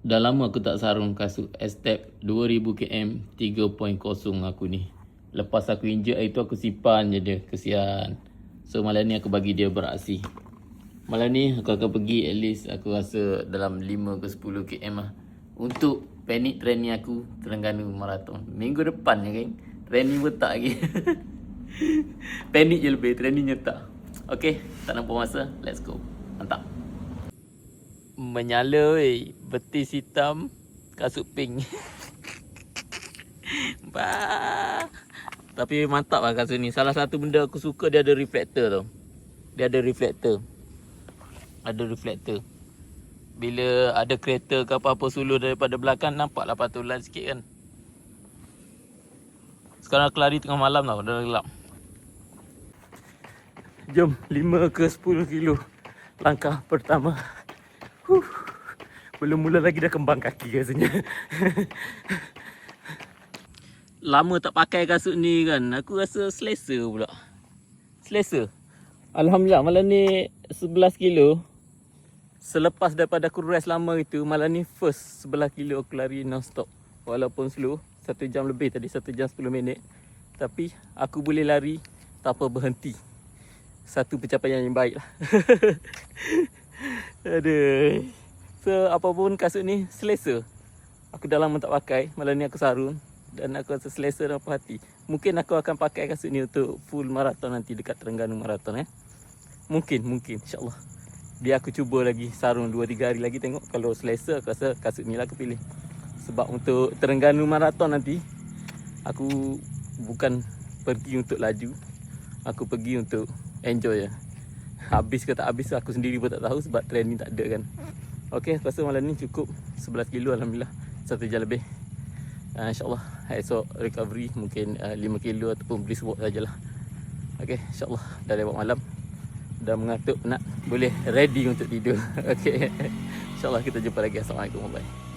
Dah lama aku tak sarung kasut Aztec 2000 km 3.0 aku ni. Lepas aku injek hari tu aku simpan je dia, kesian. So malam ni aku bagi dia beraksi. Malam ni aku akan pergi at least aku rasa dalam 5 ke 10 km lah. Untuk panic training aku Terengganu Marathon. Minggu depan je kan. Training pun tak lagi. Panic je lebih, trainingnya tak. Okay, tak nampak masa. Let's go. Mantap. Menyala weh. Betis hitam, kasut pink. Bah. Tapi mantap lah kasut ni. Salah satu benda aku suka dia ada reflektor tau. Dia ada reflektor. Ada reflektor. Bila ada kereta ke apa-apa suluh daripada belakang, nampaklah patulan sikit kan. Sekarang aku lari tengah malam tau, dah gelap. Jom 5 ke 10 kilo. Langkah pertama. Belum mula lagi dah kembang kaki rasanya. Lama tak pakai kasut ni kan, aku rasa selesa pula. Selesa. Alhamdulillah malam ni 11 kilo. Selepas daripada aku rest lama itu, malam ni first 11 kilo aku lari non-stop. Walaupun slow, 1 jam lebih tadi, 1 jam 10 minit. Tapi aku boleh lari tanpa berhenti. Satu pencapaian yang baik lah. Aduh. So apapun kasut ni selesa. Aku dah lama tak pakai, malam ni aku sarung. Dan aku rasa selesa dan puas hati. Mungkin aku akan pakai kasut ni untuk full marathon nanti dekat Terengganu Marathon Mungkin insyaAllah. Biar aku cuba lagi sarung 2-3 hari lagi, tengok. Kalau selesa aku rasa kasut ni lah aku pilih. Sebab untuk Terengganu Marathon nanti, aku bukan pergi untuk laju. Aku pergi untuk enjoy je. Habis ke tak habis aku sendiri pun tak tahu sebab training tak ada kan. Okay, aku rasa malam ni cukup 11 kilo Alhamdulillah. 1 jam lebih. InsyaAllah esok recovery mungkin 5 kilo ataupun brisk walk sajalah. Okay, insyaAllah dah lewat malam, dah mengantuk penat, boleh ready untuk tidur. Okay, insyaAllah kita jumpa lagi. Assalamualaikum warahmatullahi wabarakatuh.